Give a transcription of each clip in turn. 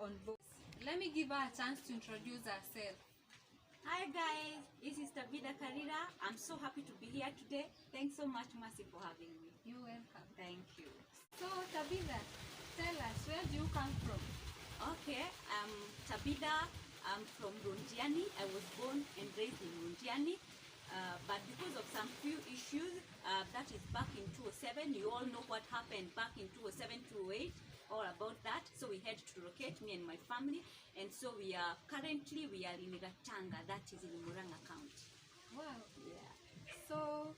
on both. Let me give her a chance to introduce herself. Hi guys, this is Tabitha Karira. I'm so happy to be here today. Thanks so much, Mercy, for having me. You're welcome. Thank you. So, Tabitha, tell us, where do you come from? Okay, I'm Tabitha. I'm from Rondiani. I was born and raised in Rondiani. But because of some few issues, that is back in 2007, you all know what happened back in 2007, 2008, all about that. So we had to relocate, me and my family. And so we are in Gatanga, that is in Muranga County. Wow. Yeah. So,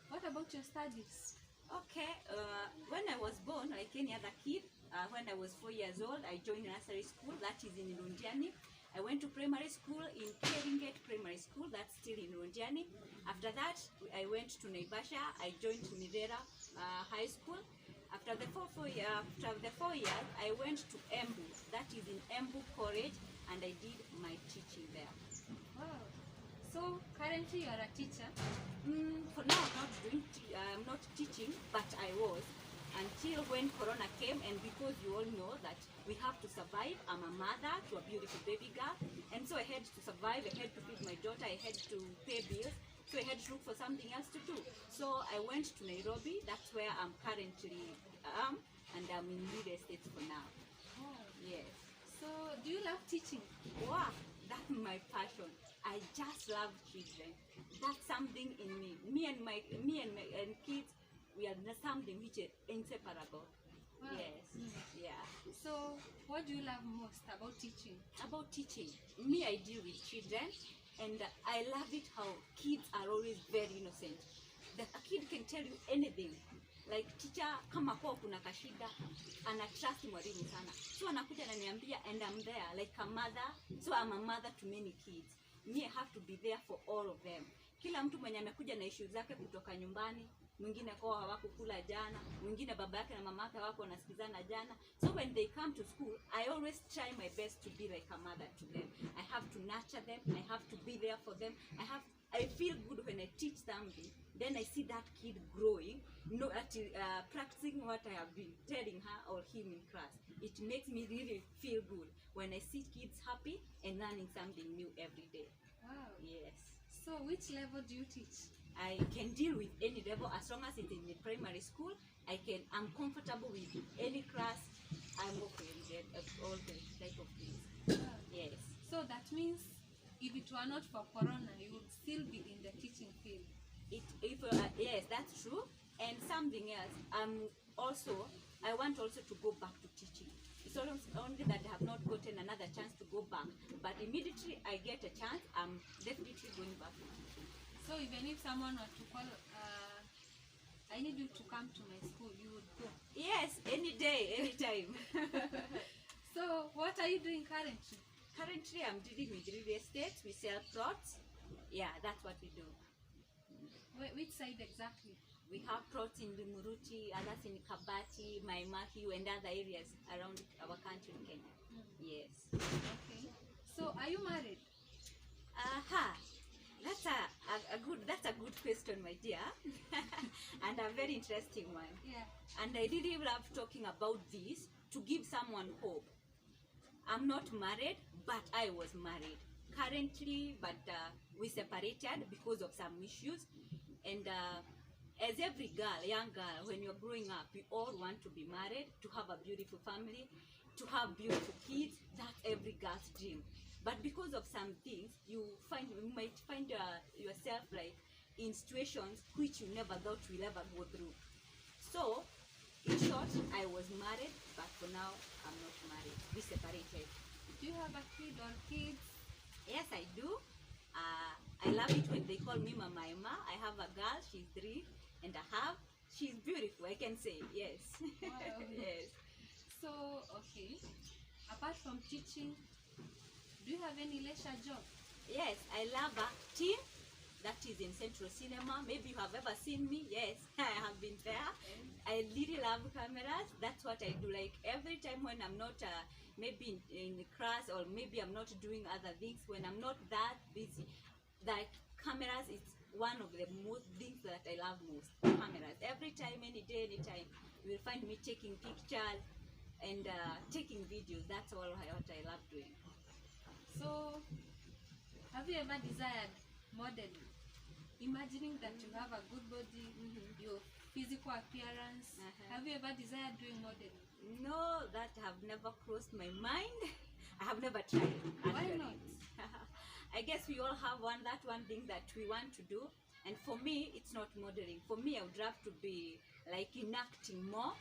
what about your studies? Okay, when I was born, like any other kid, when I was 4 years old, I joined nursery school, that is in Rondiani. I went to primary school in Keringate Primary School, that's still in Rondiani. After that, I went to Naivasha. I joined Mirera High School. After the four years, I went to Embu, that is in Embu College, and I did my teaching there. Wow. So, currently you are a teacher? For now, I'm not teaching, but I was. Until when Corona came, and because you all know that we have to survive. I'm a mother to a beautiful baby girl, and so I had to survive. I had to feed my daughter. I had to pay bills, so I had to look for something else to do. So I went to Nairobi. That's where I'm currently and I'm in real estate for now. Oh. Yes. So, do you love teaching? Wow, that's my passion. I just love children. That's something in me. Me and my kids. We are something which is inseparable. Wow. Yes. Yeah. So, what do you love most about teaching? About teaching, me, I deal with children, and I love it how kids are always very innocent. That a kid can tell you anything. Like teacher, kama kwa kuna kashida, ana trust mwalimu sana. So anakuja ananiambia, and I'm there like a mother. So I'm a mother to many kids. Me, I have to be there for all of them. Kila mtu mwenye amekuja na issue zake kutoka nyumbani, mwingine kwa hawakukula jana, mwingine baba yake na mama yake hawako wanasikizana jana. So when they come to school, I always try my best to be like a mother to them. I have to nurture them. I have to be there for them. I feel good when I teach something. Then I see that kid growing, practicing what I have been telling her or him in class. It makes me really feel good when I see kids happy and learning something new every day. Wow. Yes. So, which level do you teach? I can deal with any level as long as it's in the primary school. I'm comfortable with any class. I'm okay with all the type of things. Wow. Yes. So that means if it were not for Corona, you would still be in the teaching field. Yes, that's true. And something else, I want also to go back to teaching. It's only that I have not gotten another chance to go back. But immediately I get a chance, I'm definitely going back to teaching. So even if someone were to call, I need you to come to my school, you would go? Yes, any day, anytime. So what are you doing currently? Currently, I'm dealing with real estate. We sell plots. Yeah, that's what we do. Which side exactly? We have plots in Lumuruti, others in Kabati, Maimahiu, and other areas around our country in Kenya. Yes. Okay. So, are you married? That's a good question, my dear, and a very interesting one. Yeah. And I really love talking about this to give someone hope. I'm not married, but I was married currently, but we separated because of some issues. And as every girl, young girl, when you're growing up, you all want to be married, to have a beautiful family, to have beautiful kids. That's every girl's dream. But because of some things, you might find yourself like in situations which you never thought you will ever go through. So, in short, I was married, but for now, I'm not married. We separated. Do you have a kid or kids? Yes, I do. I love it when they call me Mama Emma. I have a girl, she's 3.5. She's beautiful, I can say, yes. Wow. Yes. So, okay. Apart from teaching, do you have any leisure job? Yes, I love acting. That is in Centro Cinema. Maybe you have ever seen me. Yes, I have been there. I really love cameras. That's what I do. Like every time when I'm not maybe in class, or maybe I'm not doing other things, when I'm not that busy, like cameras is one of the most things that I love most. Cameras. Every time, any day, anytime, you will find me taking pictures. and taking videos. That's all what I love doing. So, have you ever desired modeling? Imagining that you have a good body, your physical appearance. Have you ever desired doing modeling? No, that have never crossed my mind. I have never tried. Why not? I guess we all have that one thing that we want to do, and for me, it's not modeling. For me, I would love to be like enacting more,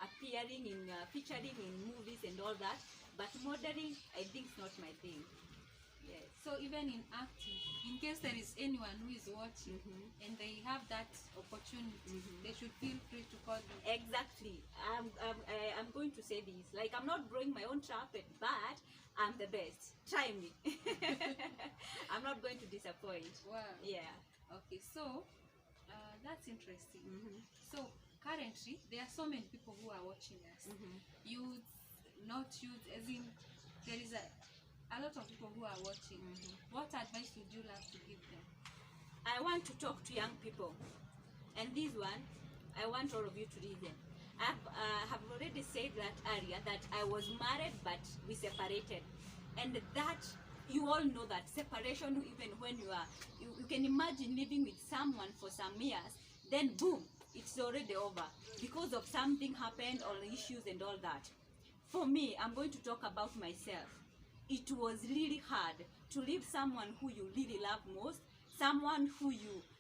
appearing in, featuring in movies and all that. But modeling, I think, is not my thing. Yes. So even in acting, in case there is anyone who is watching and they have that opportunity, they should feel free to call you. Exactly. I'm going to say this. Like, I'm not blowing my own trumpet, but I'm the best. Try me. I'm not going to disappoint. Wow. Yeah. Okay, so that's interesting. So currently, there are so many people who are watching us. Youth, not youth, as in there is a lot of people who are watching. What advice would you love to give them? I want to talk to young people, and this one, I want all of you to listen. I have already said that earlier, that I was married but we separated, and that you all know that separation, even when you are, you can imagine living with someone for some years, then boom, it's already over because of something happened or issues and all that. For me, I'm going to talk about myself. It was really hard to leave someone who you really love most, someone who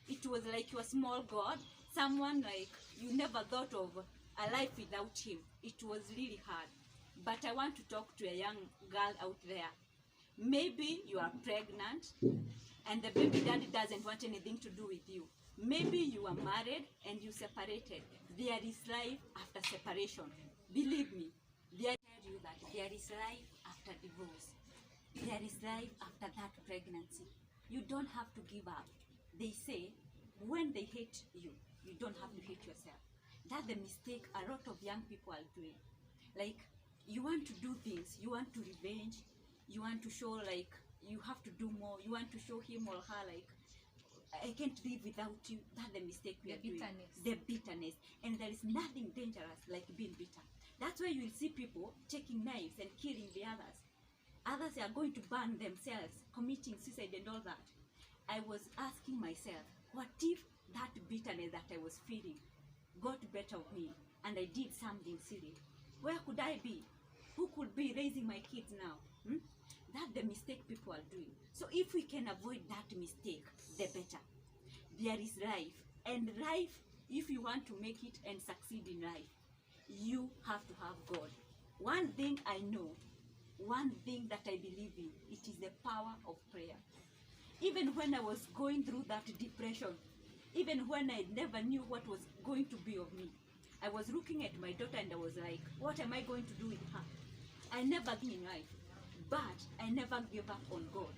it was like your small god, someone like you never thought of a life without him. It was really hard. But I want to talk to a young girl out there. Maybe you are pregnant and the baby daddy doesn't want anything to do with you. Maybe you are married and you separated. There is life after separation. Believe me, I tell you that there is life after divorce. There is life after that pregnancy. You don't have to give up. They say, when they hate you, you don't have to hate yourself. That's the mistake a lot of young people are doing. Like, you want to do things, you want to revenge, you want to show like you have to do more, you want to show him or her like, I can't live without you. That's the mistake we are doing. The bitterness. And there is nothing dangerous like being bitter. That's why you will see people taking knives and killing the others. Others are going to burn themselves, committing suicide and all that. I was asking myself, what if that bitterness that I was feeling got better of me and I did something silly? Where could I be? Who could be raising my kids now? That's the mistake people are doing. So if we can avoid that mistake, the better. There is life. And life, if you want to make it and succeed in life, you have to have God. One thing I know, one thing that I believe in, it is the power of prayer. Even when I was going through that depression, even when I never knew what was going to be of me, I was looking at my daughter and I was like, what am I going to do with her? I never did in life, but I never gave up on God,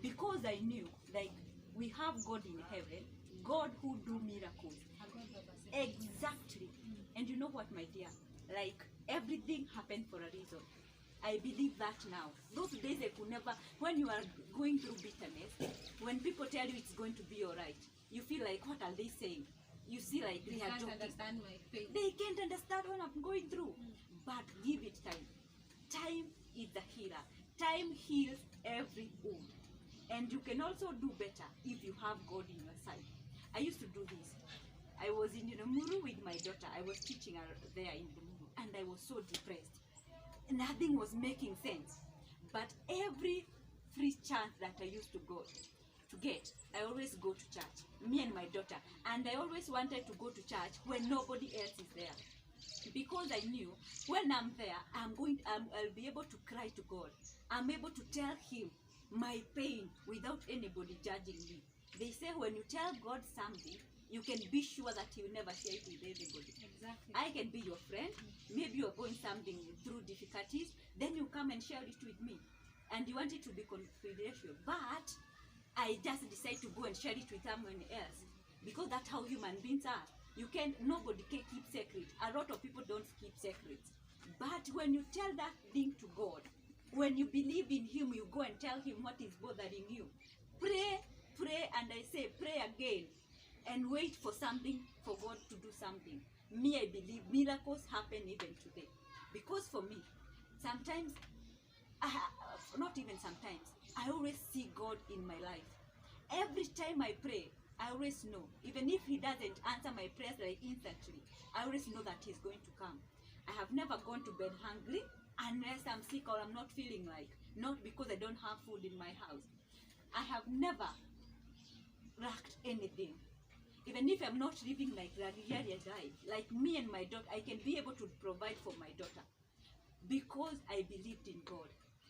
because I knew, like, we have God in heaven, God who do miracles. Exactly. And you know what, my dear? Like, everything happened for a reason. I believe that now. Those days I could never, when you are going through bitterness, when people tell you it's going to be alright, you feel like, what are they saying? You see, like, they can't understand my pain. They can't understand what I'm going through. But give it time. Time is the healer. Time heals every wound. And you can also do better if you have God in your side. I used to do this. I was in Muru with my daughter. I was teaching her there in the Muru, and I was so depressed. Nothing was making sense. But every free chance that I used to get, I always go to church, me and my daughter. And I always wanted to go to church when nobody else is there, because I knew when I'm there, I'll be able to cry to God. I'm able to tell him my pain without anybody judging me. They say when you tell God something, you can be sure that he will never share it with anybody. Exactly. I can be your friend. Maybe you're going something through difficulties, then you come and share it with me, and you want it to be confidential. But I just decide to go and share it with someone else, because that's how human beings are. Nobody can keep secret. A lot of people don't keep secrets. But when you tell that thing to God, when you believe in him, you go and tell him what is bothering you. Pray, and I say pray again, and wait for something, for God to do something. Me, I believe miracles happen even today. Because for me, sometimes, not even sometimes, I always see God in my life. Every time I pray, I always know, even if he doesn't answer my prayers like instantly, I always know that he's going to come. I have never gone to bed hungry unless I'm sick or I'm not feeling like, not because I don't have food in my house. I have never lacked anything. Even if I'm not living like Rariaria died, like me and my daughter, I can be able to provide for my daughter because I believed in God.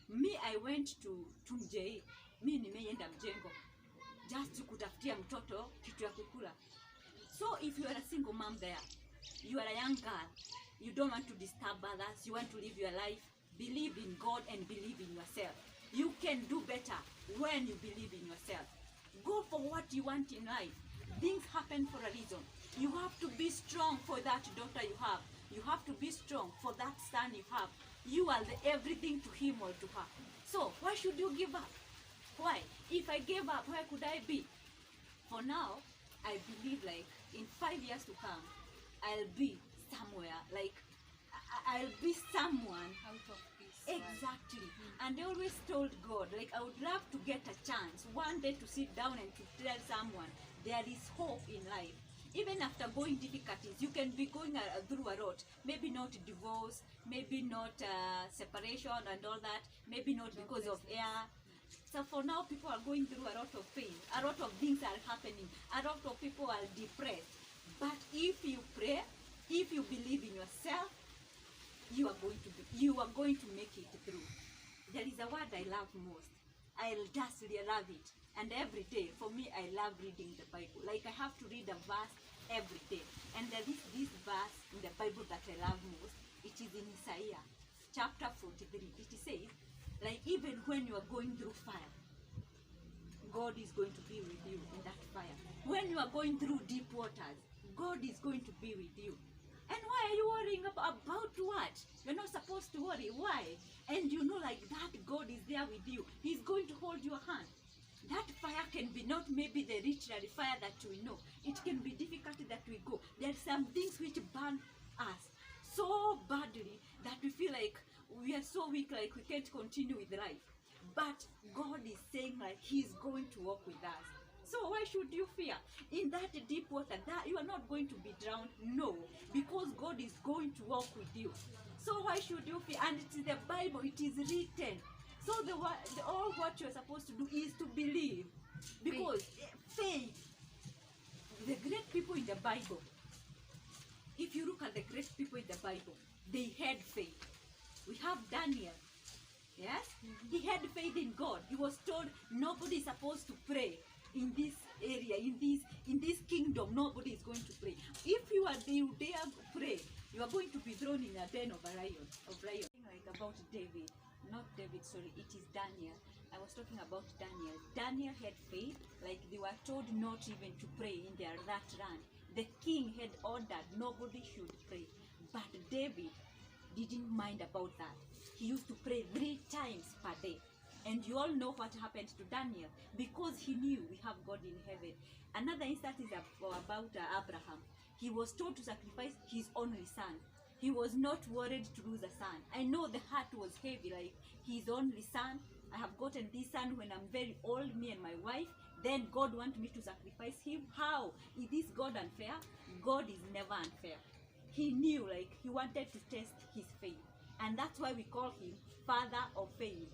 Me, I went to Mjei, mi nimeenda mjengo just kutafutia mtoto kitu ya kukula. So if you are a single mom there, you are a young girl, you don't want to disturb others, you want to live your life, believe in God and believe in yourself. You can do better when you believe in yourself. Go for what you want in life. Things happen for a reason. You have to be strong for that daughter you have. You have to be strong for that son you have. You are the everything to him or to her. So why should you give up? Why? If I gave up, where could I be? For now, I believe like in 5 years to come, I'll be somewhere. Like I'll be someone Out of this. exactly. And I always told God, like I would love to get a chance one day to sit down and to tell someone there is hope in life. Even after going difficulties, you can be going through a lot. Maybe not divorce, maybe not separation and all that, maybe not because of air. So for now, people are going through a lot of pain. A lot of things are happening. A lot of people are depressed. But if you pray, if you believe in yourself, you are going to make it through. There is a word I love most. I just really love it. And every day, for me, I love reading the Bible. Like I have to read a verse every day. And there is this verse in the Bible that I love most. It is in Isaiah chapter 43. It says, like even when you are going through fire, God is going to be with you in that fire. When you are going through deep waters, God is going to be with you. And why are you worrying about what? You're not supposed to worry. Why? And you know like that God is there with you. He's going to hold your hand. That fire can be not maybe the literary fire that we know. It can be difficulty that we go. There are some things which burn us so badly that we feel like we are so weak, like we can't continue with life. But God is saying like he's going to walk with us. So why should you fear? In that deep water, that you are not going to be drowned. No, because God is going to walk with you. So why should you fear? And it's in the Bible, it is written. So all what you're supposed to do is to believe. Because faith, the great people in the Bible, if you look at the great people in the Bible, they had faith. We have Daniel. Yes? He had faith in God. He was told nobody is supposed to pray in this area, in this kingdom. Nobody is going to pray. If you dare pray, you are going to be thrown in a den of a lion. Like about David. Not David, sorry, it is Daniel. I was talking about Daniel. Daniel had faith, like they were told not even to pray in that land. The king had ordered nobody should pray. But David didn't mind about that. He used to pray 3 times per day. And you all know what happened to Daniel, because he knew we have God in heaven. Another instance is about Abraham. He was told to sacrifice his only son. He was not worried to lose a son. I know the heart was heavy, like his only son. I have gotten this son when I'm very old, me and my wife. Then God wants me to sacrifice him. How? Is this God unfair? God is never unfair. He knew, like he wanted to test his faith. And that's why we call him Father of Faith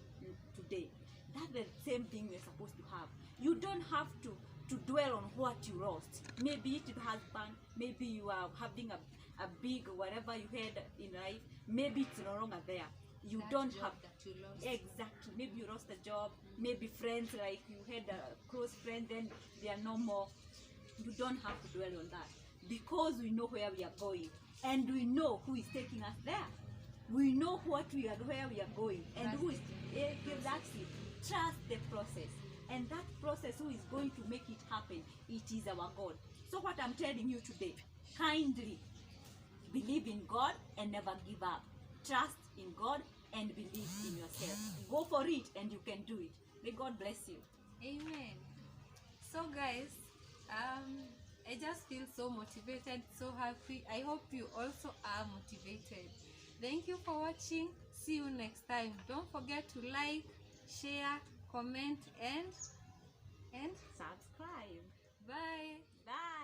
today. That's the same thing we're supposed to have. You don't have to dwell on what you lost. Maybe it has husband, maybe you are having a big whatever you had in life, maybe it's no longer there. You That don't job have that you lost. exactly. Maybe you lost a job, maybe friends, like you had a close friend, then they are no more. You don't have to dwell on that, because we know where we are going and we know who is taking us there. We know where we are going, and who is exactly. Trust the process, and that process who is going to make it happen, it is our God. So what I'm telling you today, kindly believe in God and never give up. Trust in God and believe in yourself. Go for it and you can do it. May God bless you. Amen. So guys, I just feel so motivated, so happy. I hope you also are motivated. Thank you for watching. See you next time. Don't forget to like, share, comment, and Subscribe. bye. Bye.